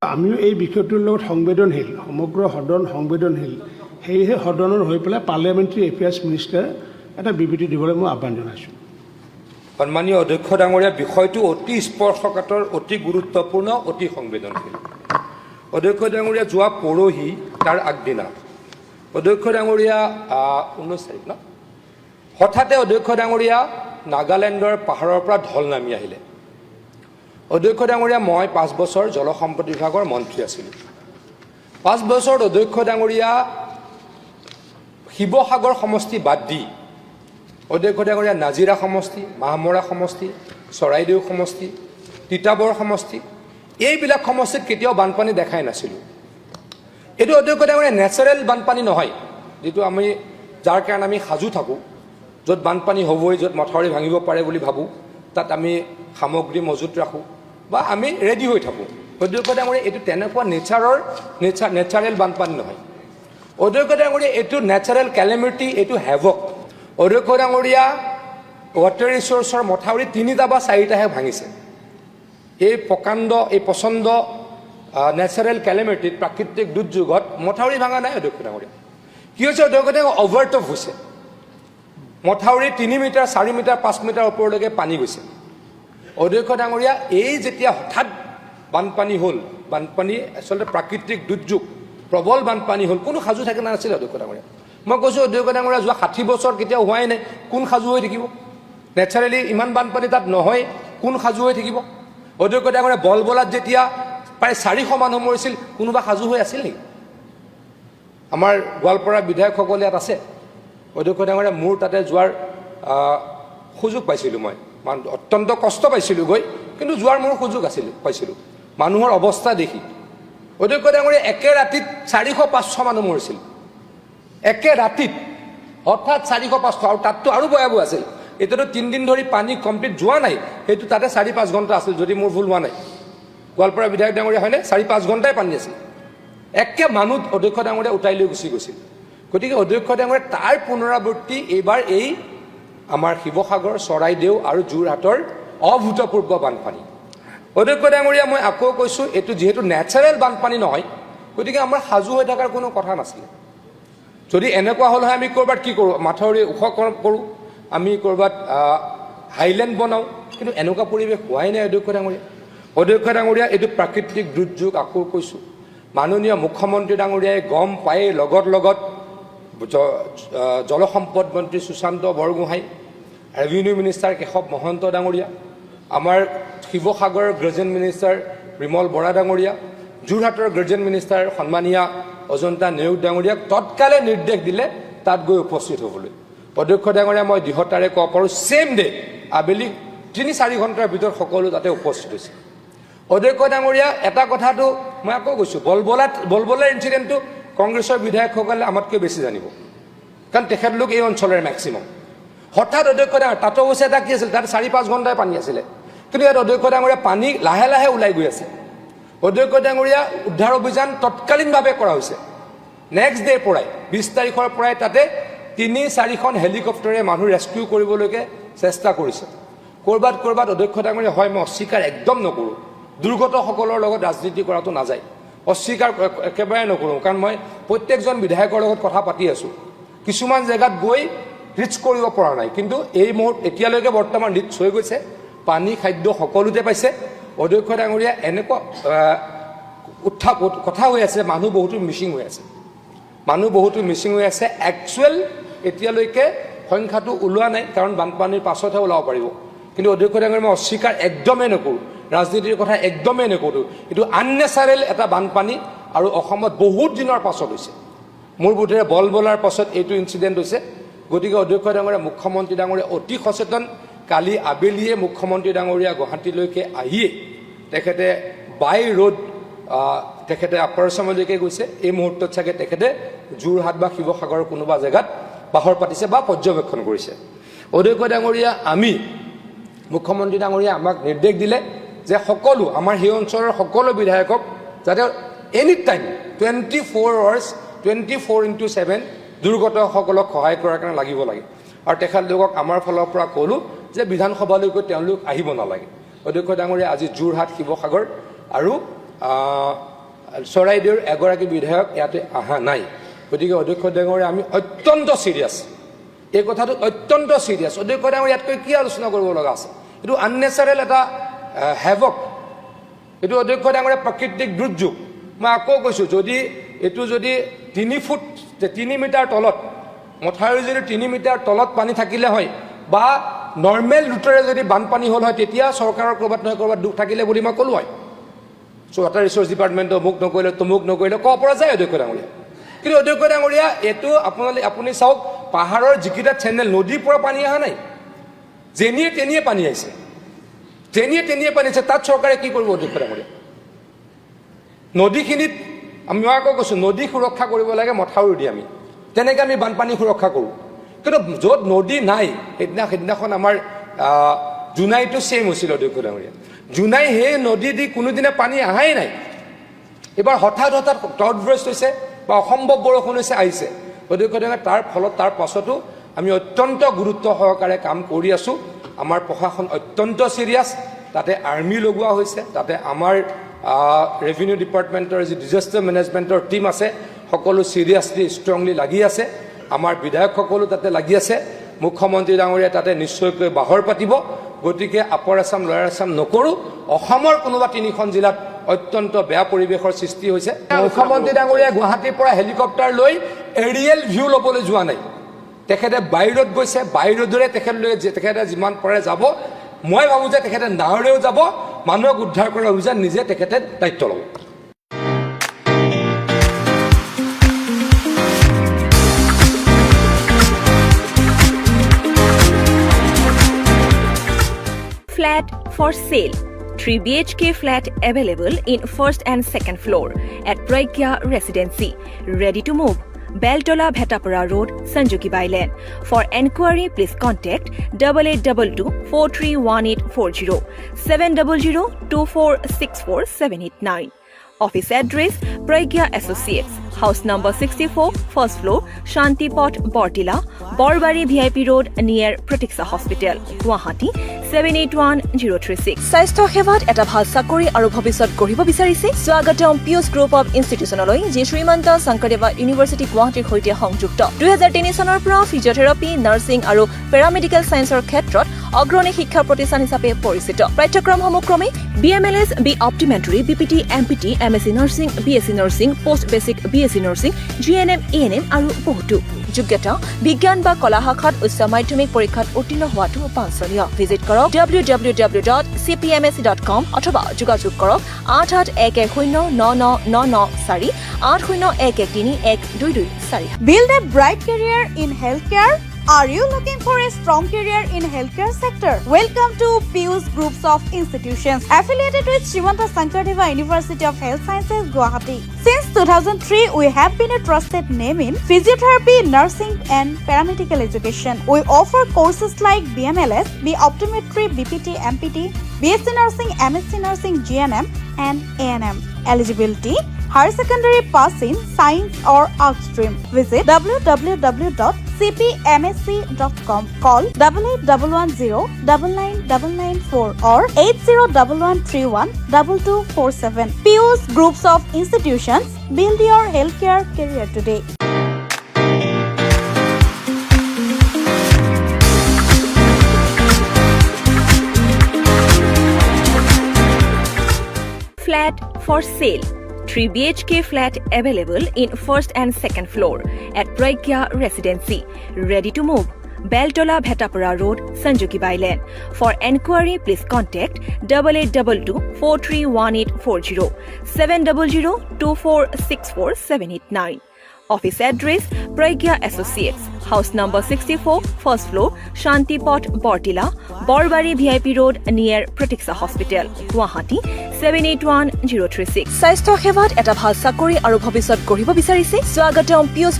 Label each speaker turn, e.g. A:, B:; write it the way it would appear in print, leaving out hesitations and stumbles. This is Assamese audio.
A: আমিও এই বিষয়টোৰ লগত সংবেদনশীল, সমগ্ৰ সদন সংবেদনশীল। সেয়েহে সদনৰ হৈ পেলাই পাৰ্লিয়ামেণ্টাৰী এফেয়াৰ্ছ মিনিষ্টাৰে এটা বিবৃতি দিবলৈ মই আহ্বান জনাইছোঁ।
B: সন্মানীয় অধ্যক্ষ ডাঙৰীয়া, বিষয়টো অতি স্পৰ্শকাতৰ, অতি গুৰুত্বপূৰ্ণ, অতি সংবেদনশীল। অধ্যক্ষ ডাঙৰীয়া, যোৱা পৰহি তাৰ আগদিনা অধ্যক্ষ ডাঙৰীয়া 19 তাৰিখ ন, হঠাতে অধ্যক্ষ ডাঙৰীয়া নাগালেণ্ডৰ পাহাৰৰ পৰা ঢল নামি আহিলে। অধ্যক্ষ ডাঙৰীয়া, মই 5 বছৰ জলসম্পদ বিভাগৰ মন্ত্ৰী আছিলোঁ। 5 বছৰত অধ্যক্ষ ডাঙৰীয়া শিৱসাগৰ সমষ্টি বাদ দি অধ্যক্ষ ডাঙৰীয়া নাজিৰা সমষ্টি, মাহমৰা সমষ্টি, চৰাইদেউ সমষ্টি, তিতাবৰ সমষ্টি, এইবিলাক সমষ্টিত কেতিয়াও বানপানী দেখাই নাছিলোঁ। এইটো অধ্যক্ষ ডাঙৰীয়া নেচাৰেল বানপানী নহয়, যিটো আমি যাৰ কাৰণে আমি সাজু থাকোঁ, য'ত বানপানী হ'বই, য'ত মথাউৰি ভাঙিব পাৰে বুলি ভাবোঁ, তাত আমি সামগ্ৰী মজুত ৰাখোঁ বা আমি ৰেডি হৈ থাকোঁ। অধ্যক্ষ ডাঙৰীয়া, এইটো তেনেকুৱা নেচাৰেল বানপানী নহয়। অধ্যক্ষ ডাঙৰীয়া, এইটো নেচাৰেল কেলেমিটি, এইটো হেভক। অধ্যক্ষ ডাঙৰীয়া, ৱাটাৰ ৰিচোৰ্চৰ মথাউৰি 3টা বা 4টাহে ভাঙিছে। এই প্ৰচণ্ড নেচাৰেল কেলেমিটিত, প্ৰাকৃতিক দুৰ্যোগত মথাউৰি ভাঙা নাই অধ্যক্ষ ডাঙৰীয়া। কি হৈছে, অধ্যক্ষ ডাঙৰীয়া অভাৰটপ হৈছে। মথাউৰি 3 মিটাৰ, 4 মিটাৰ, 5 মিটাৰ ওপৰলৈকে পানী গৈছে। অধ্যক্ষ ডাঙৰীয়া, এই যেতিয়া হঠাৎ বানপানী হ'ল, বানপানী আচলতে প্ৰাকৃতিক দুৰ্যোগ, প্ৰবল বানপানী হ'ল, কোনো সাজু থাকে নাছিলে অধ্যক্ষ ডাঙৰীয়া। মই কৈছোঁ অধ্যক্ষ ডাঙৰীয়া, যোৱা 60 বছৰ কেতিয়াও হোৱাই নাই, কোন সাজু হৈ থাকিব? নেচাৰেলি ইমান বানপানী তাত নহয়, কোন সাজু হৈ থাকিব? অধ্যক্ষ ডাঙৰীয়া, বলবলাত যেতিয়া প্ৰায় 400 মানুহ মৰিছিল, কোনোবা সাজু হৈ আছিল নেকি? আমাৰ গোৱালপাৰা বিধায়কসকল ইয়াত আছে। অধ্যক্ষ ডাঙৰীয়া, মোৰ তাতে যোৱাৰ সুযোগ পাইছিলোঁ, মই অত্যন্ত কষ্ট পাইছিলোঁ গৈ, কিন্তু যোৱাৰ মোৰ সুযোগ পাইছিলোঁ মানুহৰ অৱস্থা দেখি। অধ্যক্ষ ডাঙৰীয়া, একে ৰাতিত 400-500 মানুহ মৰিছিল, একে ৰাতিত হঠাৎ 400-500, আৰু তাততো আৰু ভয়াৱহ আছিল। এতিয়াতো 3 দিন ধৰি পানী কমপ্লিট যোৱা নাই, সেইটো তাতে 4-5 ঘণ্টা আছিল, যদি মোৰ ভুল হোৱা নাই। গোৱালপাৰা বিধায়ক ডাঙৰীয়া হয়নে? 4-5 ঘণ্টাই পানী আছিল, একে মানুহ অধ্যক্ষ ডাঙৰীয়া উটাই লৈ গুচি গৈছিল। গতিকে অধ্যক্ষ ডাঙৰীয়া, তাৰ পুনৰাবৃত্তি এইবাৰ এই আমাৰ শিৱসাগৰ, চৰাইদেউ আৰু যোৰহাটৰ অভূতপূৰ্ব বানপানী। অধ্যক্ষ ডাঙৰীয়া, মই আকৌ কৈছোঁ, এইটো যিহেতু নেচাৰেল বানপানী নহয়, গতিকে আমাৰ সাজু হৈ থকাৰ কোনো কথা নাছিলে। যদি এনেকুৱা হ'ল হয়, আমি ক'ৰবাত কি কৰোঁ, মাথাউৰি ওখ কৰোঁ, আমি ক'ৰবাত হাইলেণ্ড বনাওঁ, কিন্তু এনেকুৱা পৰিৱেশ হোৱাই নাই অধ্যক্ষ ডাঙৰীয়া। অধ্যক্ষ ডাঙৰীয়া, এইটো প্ৰাকৃতিক দুৰ্যোগ, আকৌ কৈছোঁ। মাননীয় মুখ্যমন্ত্ৰী ডাঙৰীয়াই গম পায়েই লগত জলসম্পদ মন্ত্ৰী সুশান্ত বৰগোহাঁই, ৰেভিনিউ মিনিষ্টাৰ কেশৱ মহন্ত ডাঙৰীয়া, আমাৰ শিৱসাগৰৰ গ্ৰেজেণ্ট মিনিষ্টাৰ বিমল বৰা ডাঙৰীয়া, যোৰহাটৰ গ্ৰেজেণ্ট মিনিষ্টাৰ সন্মানীয়া অজন্তা নেওগ ডাঙৰীয়াক তৎকালে নিৰ্দেশ দিলে তাত গৈ উপস্থিত হ'বলৈ। অধ্যক্ষ ডাঙৰীয়া, মই দৃঢ়তাৰে ক'ব পাৰোঁ, ছেম ডে আবেলি 3-4 ঘণ্টাৰ ভিতৰত সকলো তাতে উপস্থিত হৈছে। অধ্যক্ষ ডাঙৰীয়া, এটা কথাটো মই আকৌ কৈছোঁ, বলবলাৰ ইনচিডেণ্টটো কংগ্ৰেছৰ বিধায়কসকলে আমাতকৈ বেছি জানিব, কাৰণ তেখেতলোক এই অঞ্চলৰে মেক্সিমাম। হঠাৎ অধ্যক্ষ ডাঙৰীয়া, তাতো হৈছে এটা কি আছিল, তাত 4-5 ঘণ্টাই পানী আছিলে, কিন্তু ইয়াত অধ্যক্ষ ডাঙৰীয়া পানী লাহে লাহে ওলাই গৈ আছে। অধ্যক্ষ ডাঙৰীয়া, উদ্ধাৰ অভিযান তৎকালীনভাৱে কৰা হৈছে। নেক্সট ডেৰ পৰাই 20 তাৰিখৰ পৰাই তাতে 3-4খন হেলিকপ্টাৰে মানুহ ৰেস্কিউ কৰিবলৈকে চেষ্টা কৰিছে। ক'ৰবাত অধ্যক্ষ ডাঙৰীয়া, হয়, মই অস্বীকাৰ একদম নকৰোঁ, দুৰ্গতসকলৰ লগত ৰাজনীতি কৰাটো নাযায়, অস্বীকাৰ একেবাৰে নকৰোঁ, কাৰণ মই প্ৰত্যেকজন বিধায়কৰ লগত কথা পাতি আছোঁ। কিছুমান জেগাত গৈ ৰিচ কৰিব পৰা নাই, কিন্তু এই এতিয়ালৈকে বৰ্তমান ৰিচ হৈ গৈছে, পানী খাদ্য সকলোতে পাইছে। অধ্যক্ষ ডাঙৰীয়া, এনেকুৱা কথা হৈ আছে, মানুহ বহুতো মিচিং হৈ আছে। একচুৱেল এতিয়ালৈকে সংখ্যাটো ওলোৱা নাই, কাৰণ বানপানীৰ পাছতহে ওলাব পাৰিব। কিন্তু অধ্যক্ষ ডাঙৰীয়া, মই অস্বীকাৰ একদমেই নকৰোঁ, ৰাজনীতিৰ কথা একদমেই নকৰোঁ। এইটো আননেচাৰেল এটা বানপানী, আৰু অসমত বহুত দিনৰ পাছত হৈছে। মোৰ বোধেৰে বলবলাৰ পাছত এইটো ইনচিডেণ্ট হৈছে। গতিকে অধ্যক্ষ ডাঙৰীয়া, মুখ্যমন্ত্ৰী ডাঙৰীয়া অতি সচেতন। কালি আবেলিয়ে মুখ্যমন্ত্ৰী ডাঙৰীয়া গুৱাহাটীলৈকে আহিয়ে তেখেতে বাই ৰোড তেখেতে আপাৰ আছামলৈকে গৈছে। এই মুহূৰ্তত চাগে তেখেতে যোৰহাট বা শিৱসাগৰৰ কোনোবা জেগাত বাহৰ পাতিছে বা পৰ্যবেক্ষণ কৰিছে। অধ্যক্ষ ডাঙৰীয়া, আমি মুখ্যমন্ত্ৰী ডাঙৰীয়া আমাক নিৰ্দেশ দিলে যে সকলো আমাৰ সেই অঞ্চলৰ সকলো বিধায়কক যাতে এনি টাইম 24 hours 24x7 দুৰ্গতসকলক সহায় কৰাৰ কাৰণে লাগিব লাগে। আৰু তেখেতলোকক আমাৰ ফালৰ পৰা ক'লোঁ যে বিধানসভালৈকে তেওঁলোক আহিব নালাগে। অধ্যক্ষ ডাঙৰীয়া, আজি যোৰহাট, শিৱসাগৰ আৰু চৰাইদেউৰ এগৰাকী বিধায়ক ইয়াতে অহা নাই গতিকে অধ্যক্ষ ডাঙৰীয়া আমি অত্যন্ত চিৰিয়াছ এই কথাটো অত্যন্ত চিৰিয়াছ অধ্যক্ষ ডাঙৰীয়া ইয়াতকৈ কি আলোচনা কৰিব লগা আছে এইটো আননেচাৰেল এটা হেভক এইটো অধ্যক্ষ ডাঙৰীয়া প্ৰাকৃতিক দুৰ্যোগ মই আকৌ কৈছোঁ যদি এইটো যদি 3 ফুট 3 মিটাৰ তলত মথাউৰি যদি 3 মিটাৰ তলত পানী থাকিলে হয় বা নৰ্মেল ৰুটেৰে যদি বানপানী হ'ল হয় তেতিয়া চৰকাৰৰ ক'ৰবাত নহয় ক'ৰবাত দুখ থাকিলে বুলি মই ক'লোঁ হয় ৱাটাৰ ৰিচোৰ্চ ডিপাৰ্টমেণ্টে মোক নকৰিলে তমুক নকৰিলে ক'ব পৰা যায় অধ্যক্ষ ডাঙৰীয়া কিন্তু অধ্যক্ষ ডাঙৰীয়া এইটো আপুনি চাওক পাহাৰৰ যিকেইটা চেনেল নদীৰ পৰা পানী অহা নাই যেনিয়ে তেনিয়ে পানী আহিছে তেনিয়ে পানী আহিছে তাত চৰকাৰে কি কৰিব অধ্যক্ষ ডাঙৰীয়া নদীখিনিত আমি আকৌ কৈছোঁ নদী সুৰক্ষা কৰিব লাগে মথাউৰি দি আমি তেনেকৈ আমি বানপানী সুৰক্ষা কৰোঁ কিন্তু য'ত নদী নাই সেইদিনাখন আমাৰ জোনাইটো ছেম হৈছিল অধ্যক্ষ ডাঙৰীয়া জোনাই সেই নদী দি কোনোদিনে পানী অহাই নাই এবাৰ হঠাৎ ক্লাউডবাৰ্ষ্ট হৈছে বা অসম্ভৱ বৰষুণ হৈছে আহিছে অধ্যক্ষ ডাঙৰীয়া তাৰ ফলত তাৰ পাছতো আমি অত্যন্ত গুৰুত্ব সহকাৰে কাম কৰি আছোঁ আমাৰ প্ৰশাসন অত্যন্ত চিৰিয়াছ তাতে আৰ্মি লগোৱা হৈছে তাতে আমাৰ ৰেভিনিউ ডিপাৰ্টমেণ্টৰ যি ডিজাষ্টাৰ মেনেজমেণ্টৰ টীম আছে সকলো চিৰিয়াছলি ষ্ট্ৰংলি লাগি আছে আমাৰ বিধায়কসকলো তাতে লাগি আছে মুখ্যমন্ত্ৰী ডাঙৰীয়া তাতে নিশ্চয়কৈ বাহৰ পাতিব গতিকে আপাৰ আছাম লয়াৰ আছাম নকৰোঁ অসমৰ কোনোবা 3খন জিলাত অত্যন্ত বেয়া পৰিৱেশৰ সৃষ্টি হৈছে মুখ্যমন্ত্ৰী ডাঙৰীয়া গুৱাহাটীৰ পৰা হেলিকপ্টাৰ লৈ এৰিয়েল ভিউ ল'বলৈ যোৱা নাই তেখেতে বাহিৰত গৈছে বাহিৰদৰে তেখেতে যিমান পাৰে যাব মই ভাবোঁ যে তেখেতে নাৱেৰেও যাব মানুহক উদ্ধাৰ কৰাৰ অভিযান নিজে তেখেতে দায়িত্ব ল'ব
C: Flat for sale. 3 BHK flat available in first and second floor at Pragya Residency. Ready to move. Beltola Bhetapara Road, Sanjuki Bailen. For enquiry, please contact 8822 431840 700 2464 Office address Pragya Associates, house number 64, first floor, Shantipot, Bortila, Borbari VIP Road near Pratiksha Hospital, Guwahati 781036. স্বাস্থ্য সেৱাত এটা ভাল চাকৰি আৰু ভৱিষ্যত গঢ়িব বিচাৰিছে স্বাগতম পিউছ গ্ৰুপ অফ ইনষ্টিটিউচনলৈ যি শ্ৰীমন্ত শংকৰদেৱা ইউনিভাৰ্চিটি গুৱাহাটীৰ সৈতে সংযুক্ত 2003 চনৰ পৰা ফিজিঅথেৰাপি নাৰ্ছিং আৰু পেৰামেডিকেল ছায়েন্সৰ ক্ষেত্ৰত অগ্ৰণী শিক্ষা প্ৰতিষ্ঠান হিচাপে পৰিচিত পাঠ্যক্ৰমসমূহ ক্ৰমে BMLS, B Optometry, BPT, MPT, MSc Nursing, BSc Nursing, Post Basic, BSc Nursing, GNM, ANM আৰু বহুতো যোগ্যতা বিজ্ঞান বা কলা শাখাত উচ্চ মাধ্যমিক পৰীক্ষাত উত্তীৰ্ণ হোৱাটো বাঞ্ছনীয় ভিজিট কৰক www.cpmsc.com অথবা যোগাযোগ কৰক 8811099994 8011311224
D: Build a bright career in healthcare. Are you looking for a strong career in healthcare sector? Welcome to Pius Groups of Institutions affiliated with Srimanta Sankardeva University of Health Sciences, Guwahati. Since 2003, we have been a trusted name in physiotherapy, nursing and paramedical education. We offer courses like BMLS, B Optometry, BPT, MPT, BSc Nursing, MSc Nursing, GNM and ANM. Eligibility: higher secondary pass in science or arts stream. Visit www.cpmsc.com. Call 8811099994 or 8011312247. Pius Groups of Institutions. Build your healthcare career today.
C: Flat for sale. 3 BHK flat available in first and second floor at Pragya Residency. Ready to move. Beltola Bhetapara Road, Sanjuki Bailen. For enquiry, please contact 8822 431840 700 2464 Office address Pragya Associates, house number 64, first floor, Shantipot, Bortila, Borbari VIP Road near Pratiksha Hospital, Guwahati 781036. স্বাস্থ্য সেৱাত এটা ভাল চাকৰি আৰু ভৱিষ্যত গঢ়িব বিচাৰিছে স্বাগতম পিউছ